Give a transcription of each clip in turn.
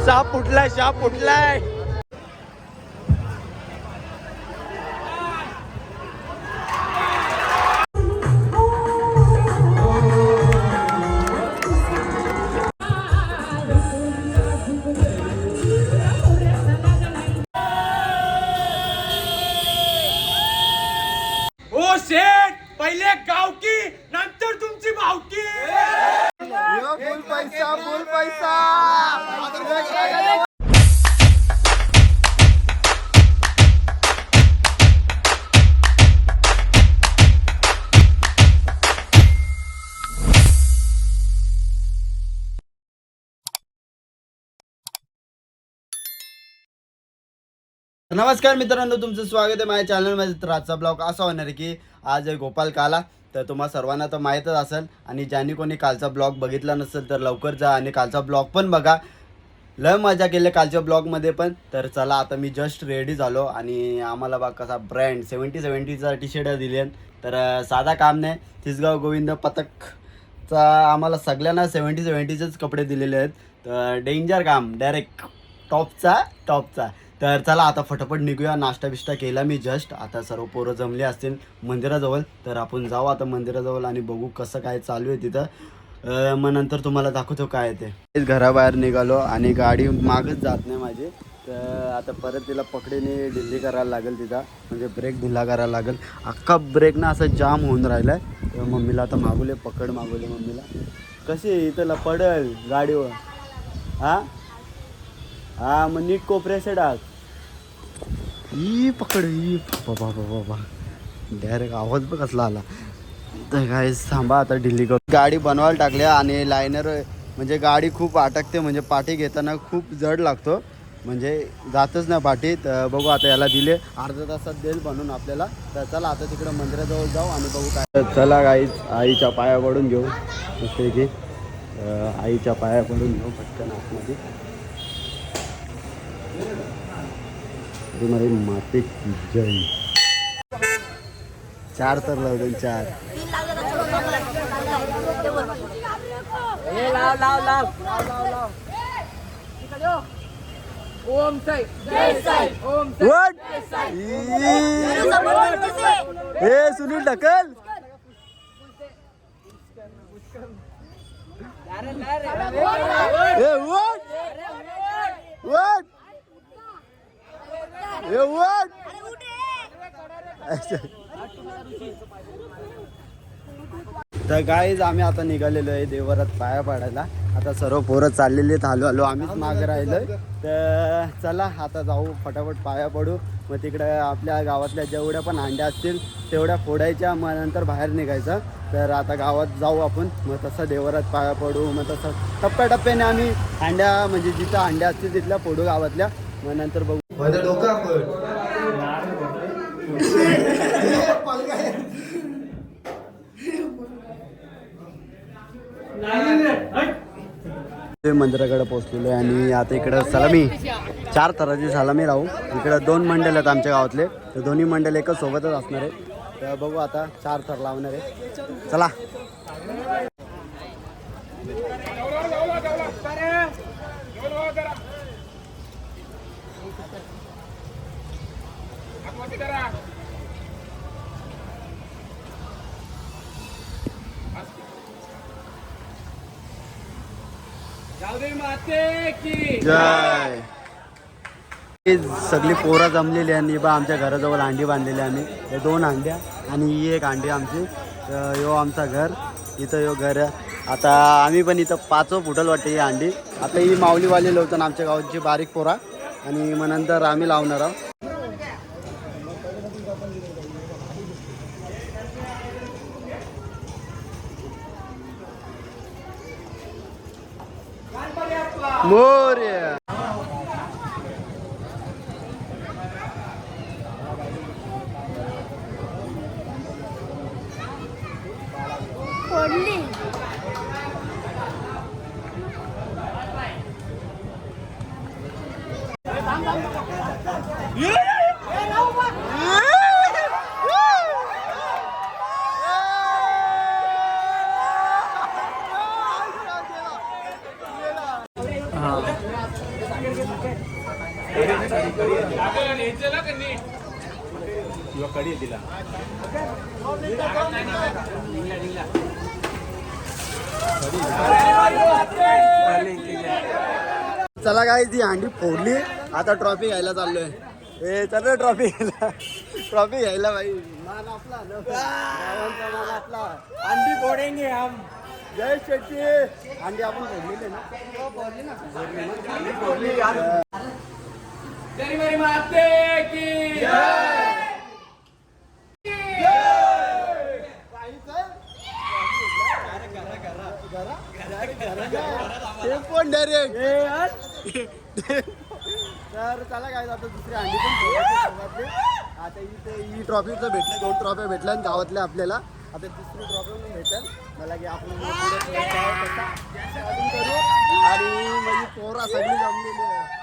साप उठलाय, साप उठलाय. ओ शेठ, पहिले गावकी नंतर तुमची भावकी. फुल पैसा, फुल पैसा. नमस्कार मित्रांनो, तुमचं स्वागत आहे माझ्या चॅनलमध्ये. तर आजचा ब्लॉग असा होणार आहे की आज आहे गोपाल काला. तर तुम्हा सर्वांना तर माहीतच असेल, आणि ज्यांनी कोणी कालचा ब्लॉग बघितला नसेल तर लवकर जा आणि कालचा ब्लॉग पण बघा. लय मजा केली कालच्या ब्लॉगमध्ये पण. तर चला, आता मी जस्ट रेडी झालो आणि आम्हाला बघ कसा ब्रँड 70-70चा टी शर्ट दिले. तर साधा काम नाही, तिसगाव गोविंद पथकचा आम्हाला सगळ्यांना 70-70चेच कपडे दिलेले आहेत. तर डेंजर काम, डायरेक्ट टॉपचा. तर चला आता फटाफट निघूया. नाश्ता बिष्टा केला मी जस्ट. आता सर्व पोरं जमले असतील मंदिराजवळ, तर आपण जाऊ आता मंदिराजवळ आणि बघू कसं काय चालू आहे तिथं. मग नंतर तुम्हाला दाखवतो काय ते. घराबाहेर निघालो आणि गाडी मागच जात नाही माझी. तर आता परत तिला पकडीने ढिल्ली करायला लागेल तिथं, म्हणजे ब्रेक ढिल्ला करायला लागेल. अख्खा ब्रेक ना असं जाम होऊन राहिला आहे. तर मम्मीला आता मागवले मम्मीला. कशी इथं पडेल गाडीवर. हां मग नीट कोपऱ्याचे डाक. ही पकड, ही बाबा डायरेक्ट आवाज बघ कसला आला. तर काय थांबा, आता ढिल्ली कर. गाडी बनवायला टाकल्या आणि लायनर म्हणजे गाडी खूप अटकते, म्हणजे पाठी घेताना खूप जड लागतो, म्हणजे जातच नाही पाठी. तर बघू आता याला दिले अर्धा तासात देईल बनवून आपल्याला. तर चला आता तिकडं मंदिराजवळ जाऊ आणि बघू काय. चला गाईच आईच्या पाया पडून घेऊ जसे की आईच्या पाया पडून घेऊ पटकन आतमध्ये. तुम्हारी माते की जय. 4 तर लावले, 4. ओम साई जय साई. ओम हे सुनील ढकल. तर गाईज आम्ही आता निघालेलो आहे देवघरात पाया पाडायला. आता सर्व पोरं चाललेली आहेत, हळू आम्हीच मागे राहिलोय. तर चला आता जाऊ फटाफट पाया पडू. मग तिकडे आपल्या गावातल्या जेवढ्या पण हांड्या असतील तेवढ्या फोडायच्या, मग नंतर बाहेर निघायचं. तर आता गावात जाऊ आपण, मग तसं देवघरात पाया पडू. मग तसं टप्प्याटप्प्याने आम्ही हांड्या, म्हणजे जिथं हांड्या असतील तिथल्या फोडू गावातल्या. मग नंतर बघू. मंदिराकडे पोहोचलेलो आहे आणि आता इकडं सलामी 4 तराची सलामी राहू. इकडं 2 मंडळ आहेत आमच्या गावातले, तर दोन्ही मंडळ एकच सोबतच असणार आहे. तर बघू आता 4 थर लावणार आहे. चला जय. सगळी पोरं जमलेली आणि बा आमच्या घराजवळ अंडी बांधलेली आम्ही. हे 2 अंड्या आणि ही 1 अंडी आमची. यो आमचा घर, इथं यो घर. आता आम्ही पण इथं 5 फुटल वाटते ही अंडी. आता ही माऊलीवाली लावतात आमच्या गावाची बारीक पोरा, आणि मग नंतर आम्ही लावणार आहोत. मोरया. चला काय ती हांडी फोडली आता ट्रॉफी घ्यायला चाललोय. ए चल ट्रॉफी घ्यायला, ट्रॉफी घ्यायला भाई. मान आपला गावांचा मान आपला. अंडी फोडेंगे हम. जय शेट्टी. अंडी आपण फोडलेली ना, फोडली ना. शनिवारी माते की पण डायरेक्ट. तर चला काय आता दुसरी अंडी पण फोडायची. आता इथे ही ट्रॉफी तर भेटल्या, 2 ट्रॉफ्या भेटल्या गावातल्या आपल्याला. आता तिसरी ट्रॉफी पण भेटेल मला की आपण पुढे करू. आणि म्हणजे पोरा सगळी जमलेली आहे.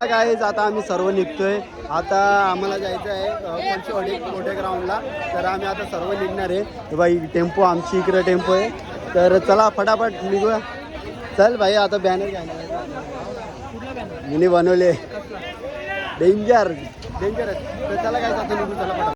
गाईज आता आम्ही सर्व निघतोय. आता आम्हाला जायचं आहे पंचवडी मोठ्या ग्राउंडला. तर आम्ही आता सर्व निघणार आहे. बाई टेम्पो आमची इकडे टेम्पो आहे. तर चला फटाफट निघूया. चल भाई आता बॅनर घ्यायला मी बनवले. डेंजर डेंजर आहे. तर चला काय आता निघू. चला फटाफट.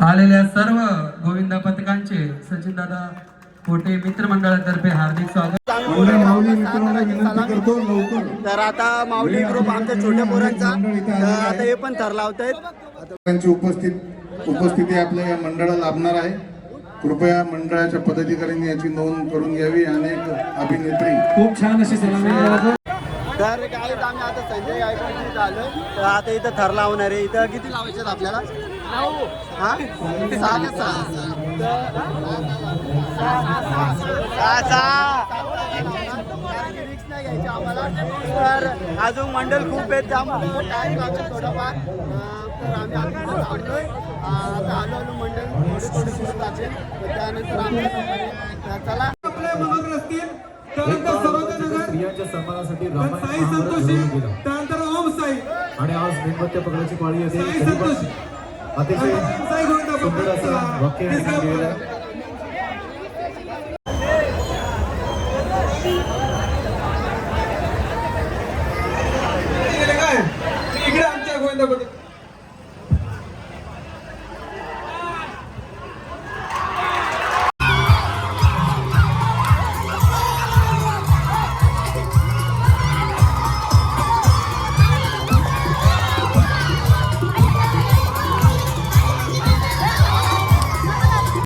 आलेल्या सर्व गोविंदा पथकांचे सचिन दादा कोटे मित्रमंडळातर्फे हार्दिक स्वागत. तर आता माऊली ग्रुप आमच्या छोट्या पोरांचा आता हे पण थर लावतायत. त्यांची उपस्थिती आपल्या या मंडळाला लाभणार आहे. कृपया मंडळाच्या पदाधिकाऱ्यांनी याची नोंद करून घ्यावी. अनेक अभिनेत्री खूप छान अशी सलामी. तर काय आम्ही आता संजय गायकवाड झालोय. तर आता इथं थर लावणार आहे. इथं किती लावायचे आहेत आपल्याला? हा 6 रिक्स नाही घ्यायची आम्हाला. तर अजून मंडळ खूप आहेत त्यामुळे टाईम लागेल थोडाफार. तर आम्ही आता आलोय. आता आलो मंडळ थोडे सुरू लागेल. तर त्यानंतर आम्ही चला स्त्रियांच्या सन्मानासाठी साई संतोषी त्यानंतर ओम साई आणि आज मेणबत्त्या पकडायची पाळी येते. अतिशय सुंदर असं वाक्य केलेलं आहे. इकडे आमच्या गोविंदाबद्दल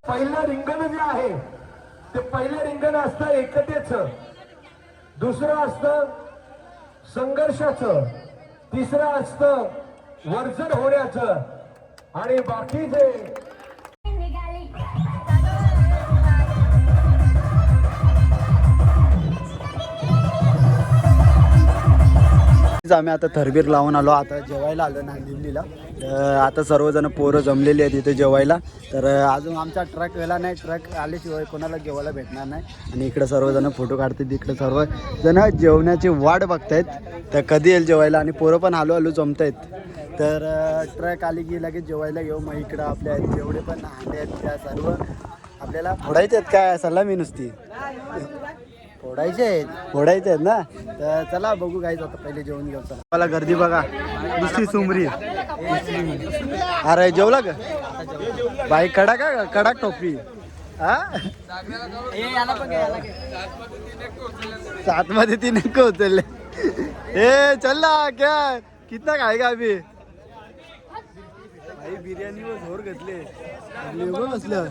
पहिलं रिंगण जे आहे ते पहिलं रिंगण असतं एकतेचं, दुसरं असतं संघर्षाचं, तिसरं असतं वर्जन होण्याचं आणि बाकी जे आम्ही आता थरबीर लावून आलो. आता जेवायला आलो नांदिवलीला. आता सर्वजण पोरं जमलेली आहेत इथे जेवायला. तर अजून आमचा ट्रक गेला नाही. ट्रक आल्याशिवाय कोणाला जेवायला भेटणार नाही. आणि इकडे सर्वजण फोटो काढतात. इकडे सर्वजण जेवणाची वाट बघतायत. तर कधी येईल जेवायला. आणि पोरं पण हळूहळू जमतायत. तर ट्रक आली की लगेच जेवायला घेऊ. मग इकडं आपल्या जेवढे पण हांडे आहेत त्या सर्व आपल्याला फोडायचे आहेत. काय सलामी नुसती फोडायचे आहेत ना. तर चला बघू काय आता पहिले जेवण घेऊ. चला मला गर्दी बघा नुसती सुमरी. अरे जेवला का बाई? कडक टोपी. हा 7 मध्ये 3 अंक उचलले. ए चल ना क्या कितना खाएगा अभी? भाई बिर्याणी व झोर घेतले बसलं.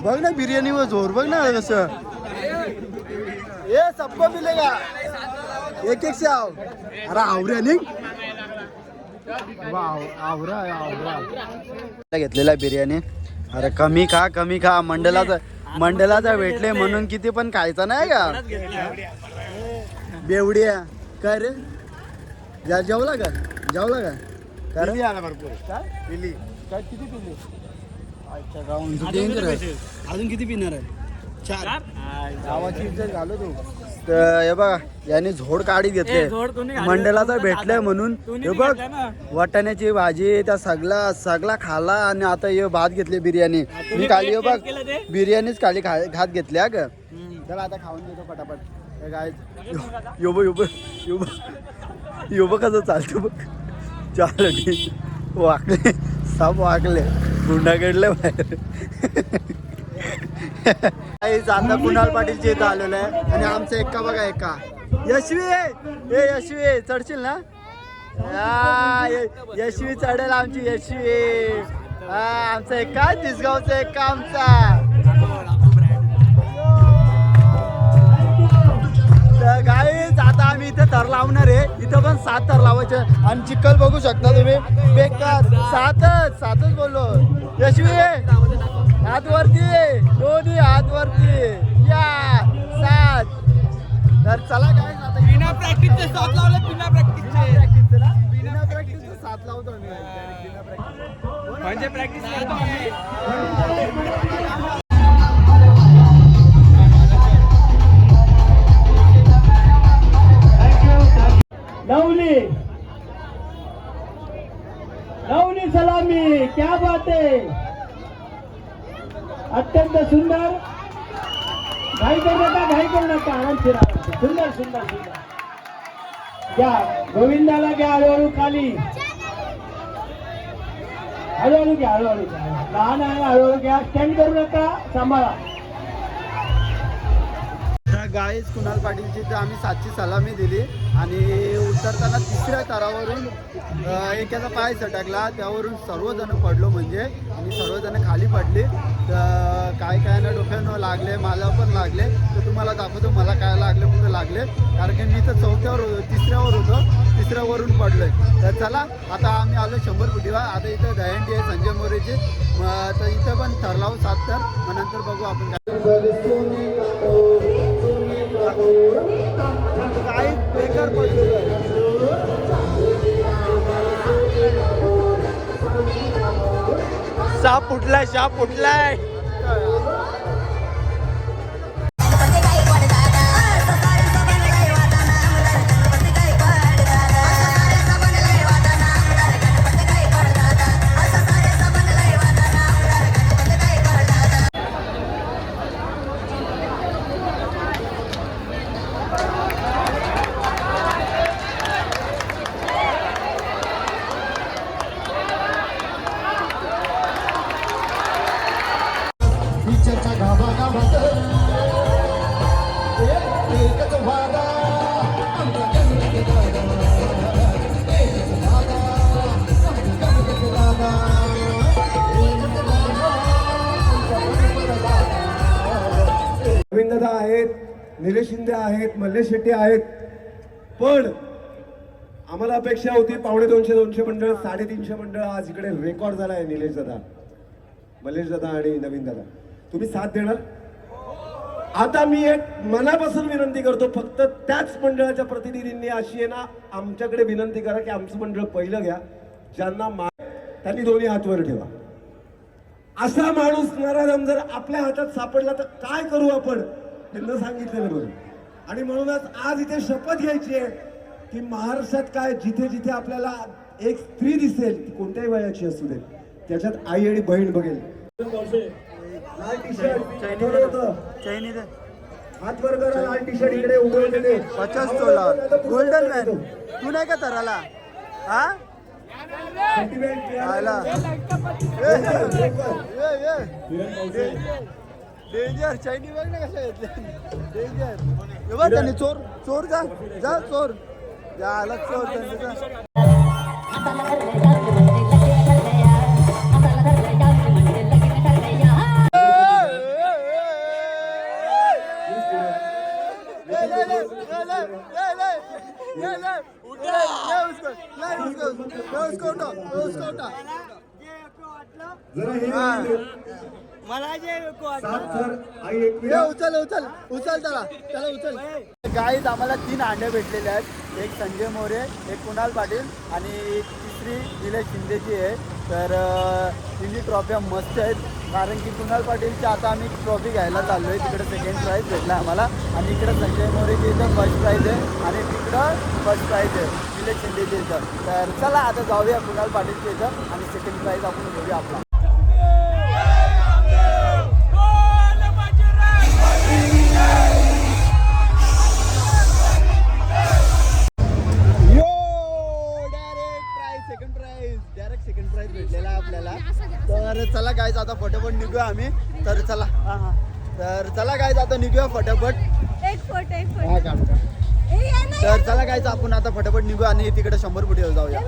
बघ ना बिर्याणी व झोर बघ ना कसं. ये सबको मिलेगा. एक शाव. अरे आवऱ्या निघ. आवरा घेतलेला बिर्याणी. अरे कमी खा मंडलाचा भेटले म्हणून किती पण खायचा नाही का. बेवड्या काय रे जेवला का भरपूर काय किती पिली. अजून किती पिणार आहे. 4 गावाची इज्जत झालो तू. तर हे बघा याने झोड काढी घेतले मंडलाचा भेटलंय म्हणून. हे बघ वाटाण्याची भाजी त्या सगळा खाला आणि आता हे भात घेतले बिर्याणी. मी खाली हे बघ बिर्याणीच खाली खात घेतल्या ग. चला आता खाऊन घेतो पटापट. काय योब कसं चालतं बघ. चाल वाकले साप वाकले गुंडागडले बाहेर. आता कुणाल पाटीलच्या इथं आलेलं आहे आणि आमचं एका बघा एका यशवी चढशील ना. यशवी चढेल आमची यशवी. आमचा एका तिसगावचा एका आमचा. तर गाईज आता आम्ही इथे थर लावणार आहे. इथं पण 7 थर लावायचे आणि चिखल बघू शकता तुम्ही. बेकार 7च बोललो. यशवी हात वरती दोन्ही हात वरती या 7. तर चला काय आता बिना प्रॅक्टिसचे 7 लावले. बिना प्रॅक्टिसचे बिना प्रॅक्टिसचे 7 लावतो आम्ही. बिना प्रॅक्टिस म्हणजे प्रॅक्टिस करतो आम्ही. लवली सलामी क्या बात आहे. अत्यंत सुंदर. घाई करू नका आरामशीर. सुंदर घ्या गोविंदाला घ्या हळूहळू खाली. हळूहळू घ्या लहान आहे हळूहळू घ्या. स्टँड करू नका सांभाळा. गाईज कुणाल पाटीलची तर आम्ही 7ची सलामी दिली आणि उतरताना 3ऱ्या थरावरून एकाचा पाय सटकला. त्यावरून सर्वजण पडलो म्हणजे आणि सर्वजण खाली पडली. तर काय ना डोक्यानं लागले मला पण लागले. तर तुम्हाला दाखवतो मला काय लागले कुठे लागले. कारण की मी तर 4थ्यावर होतो 3ऱ्यावर होतो 3ऱ्यावरून पडलोय. तर चला आता आम्ही आलो 100 फुटीवर. आता इथं दहंडी आहे संजय मोरेची. तर इथं पण थर लावू 7 थर. मग नंतर बघू आपण काय बेकार साप फुटलाय. गोविंददा आहेत, निलेश शिंदे आहेत, मल्लेश शेट्टी आहेत. पण आम्हाला अपेक्षा होती 250 मंडळ 350 मंडळ. आज इकडे रेकॉर्ड झाला आहे. निलेश दादा, मल्लेश दादा आणि नवीन दादा तुम्ही साथ देणार. आता मी एक मनापासून विनंती करतो फक्त त्याच मंडळाच्या प्रतिनिधींनी अशी आहे ना आमच्याकडे विनंती करा की आमचं मंडळ पहिलं घ्या. ज्यांना त्यांनी दोन्ही हात वर ठेवा. असा माणूस नराधम जर आपल्या हातात सापडला तर काय करू आपण त्यांना सांगितलेलं बरं. आणि म्हणूनच आज इथे शपथ घ्यायची आहे की महाराष्ट्रात काय जिथे जिथे आपल्याला एक स्त्री दिसेल कोणत्याही वयाची असू दे त्याच्यात आई आणि बहीण बघेल. लाल टी शर्ट हात वर करा. लाल टी शर्ट इकडे उघडलेले 50 तोला गोल्डन मॅन. तू नाही का थराला हा डेंजर चायनी बघ ना कशा घेतले. डेंजर बघ त्यांनी चोर जा चोर आला चोर त्यांनी. मला जे आई एक ए, उचल उचल उचल चला उचल. गाईज आम्हाला 3 अंडे भेटलेले आहेत. एक संजय मोरे, एक कुणाल पाटील आणि तिसरी निलेश शिंदेची आहे. तर तिन्ही ट्रॉफ्या मस्त आहेत, कारण की कुणाल पाटीलची आता आम्ही ट्रॉफी घ्यायला चाललो आहे. तिकडे सेकंड प्राईज भेटला आम्हाला आणि इकडे संजय मोरेची इथं फर्स्ट प्राईज आहे आणि तिकडं फर्स्ट प्राईज आहे निलेश शिंदेच्या इथं. तर चला आता जाऊया कुणाल पाटीलच्या इथं आणि सेकंड प्राईज आपण घेऊया आपला. सेकंड प्राइज भेटलेला आहे आपल्याला. तर चला गाईज आता फटाफट निघूया आम्ही. तर चला तर चला गाईज आता निघूया फटाफट. हा काढ. तर चला गाईज आपण आता फटाफट निघूया आणि तिकडे 100 फुटी जाऊया.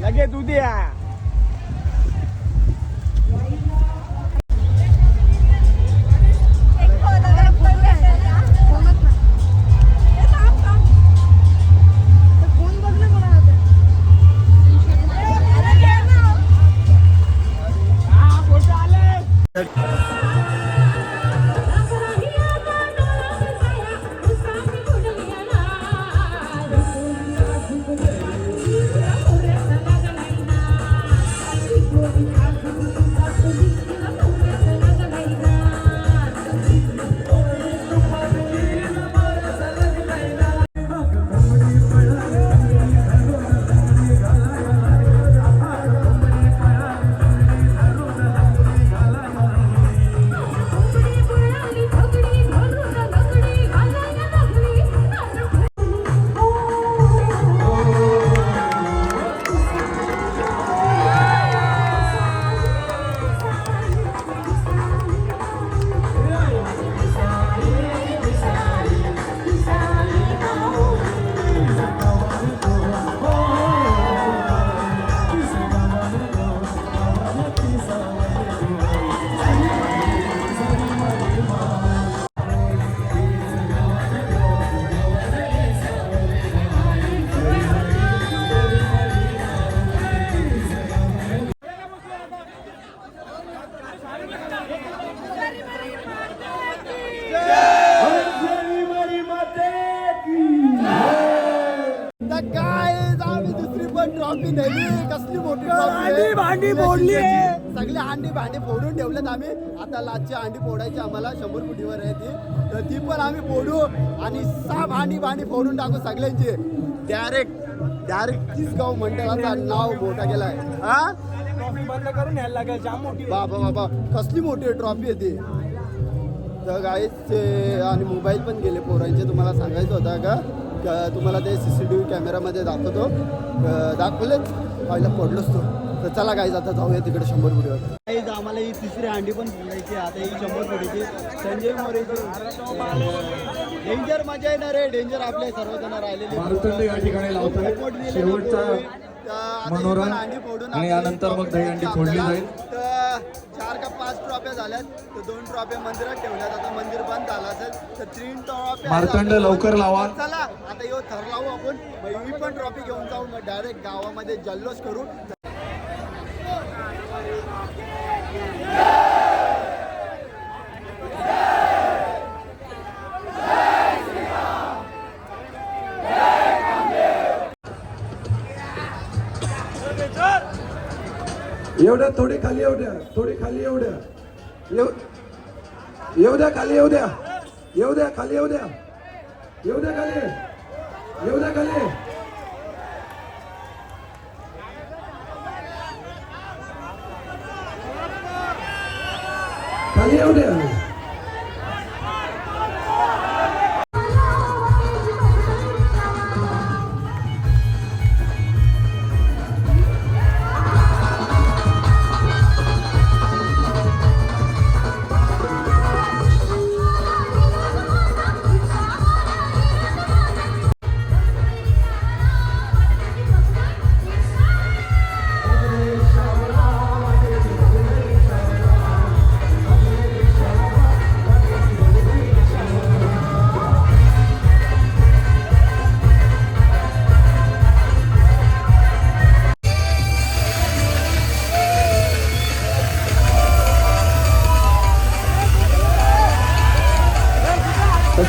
लगेच उद्या ट्रॉफी नेली. कसली मोठी भांडी फोडली. सगळे अंडी भांडी फोडून ठेवलेत आम्ही. आता लाचची अंडी फोडायची आम्हाला 100 फुटीवर आहे ती. तर ती पण आम्ही फोडू आणि 6 भांडी फोडून टाकू सगळ्यांची. डायरेक्ट तिसगाव मंडळाचं नाव मोठा केलाय. हा ट्रॉफी बंद करून यायला लागेल. जाम मोठी बाबा कसली मोठी ट्रॉफी आहे ती. तर गाईच आणि मोबाईल पण गेले पोरांचे. तुम्हाला सांगायचं होतं का तुम्हाला ते CCTV कॅमेरामध्ये दाखवतो. दाखवलेच पहिला पडलोच तो. तर चला गाईज आता जाऊया तिकडे 100 फुटीवर. गाईज आम्हाला ही तिसरी अंडी पण फोडायची. आता ही 100 फुटीची संजय मोरेची. डेंजर मजा येणार आहे. डेंजर आपले सर्वजण राहिलेले मारुतंड या ठिकाणी लावतोय शेवटचा मनोरंजन आणि यानंतर मग दहीहंडी फोडली जाईल. तर 4 का 5 ट्रॉफ्या झाल्यात. तर 2 ट्रॉफ्या मंदिरात ठेवल्यात. आता मंदिर बंद झालं असेल तर 3 ट्रॉफ्या. मार्तंड लवकर लावा. चला आता यो थर लावू आपण. ही पण ट्रॉफी घेऊन जाऊ. मग डायरेक्ट गावामध्ये जल्लोष करू. एवढ्या थोडी खाली येऊ द्या. थोडी खाली येऊ द्या. येऊ द्या खाली येऊ द्या. येऊ द्या खाली येऊ द्या. येऊ द्या खाली. येऊ द्या खाली. खाली येऊ द्या.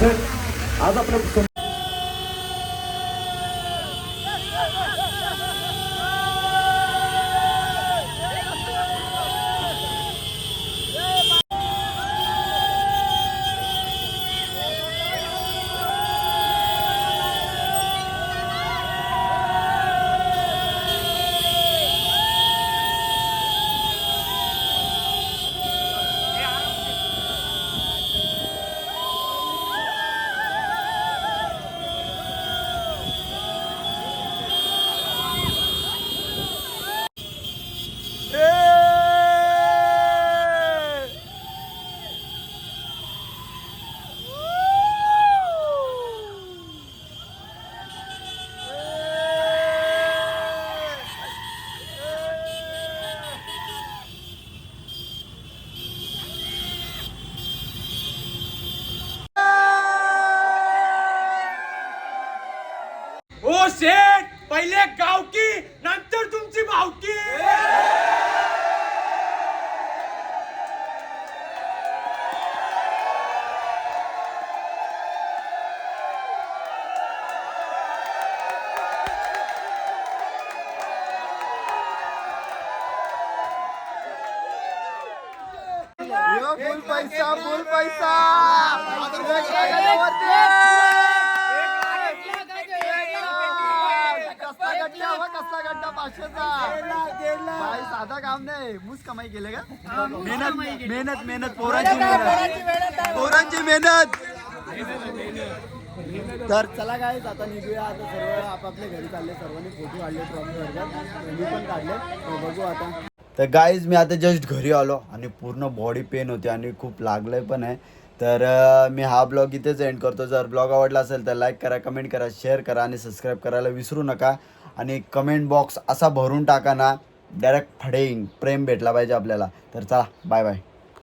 आज आपल्या ओ शेठ, पहिले गावकी नंतर तुमची भावकी. फुल पैसा फुल पैसा साधा काम नाही मूस कमाई केले का मेहनत मेहनत मेहनत पोरांची मेहनत. तर चला काय आता निघूया. आता सर्व आपापल्या घरी चालले, सर्वांनी फोटो काढले ट्रॉफी वर्गात, मी पण काढले. तर बघू आता. तर गाईज मी आता जस्ट घरी आलो आणि पूर्ण बॉडी पेन होते आणि खूप लागलंय पण आहे. तर मी हा ब्लॉग इथेच एंड करतो. जर ब्लॉग आवडला असेल तर लाईक करा, कमेंट करा, शेअर करा आणि सबस्क्राईब करायला विसरू नका. आणि कमेंट बॉक्स असा भरून टाका ना, डायरेक्ट फडेंग प्रेम भेटला पाहिजे आपल्याला. तर चला बाय बाय.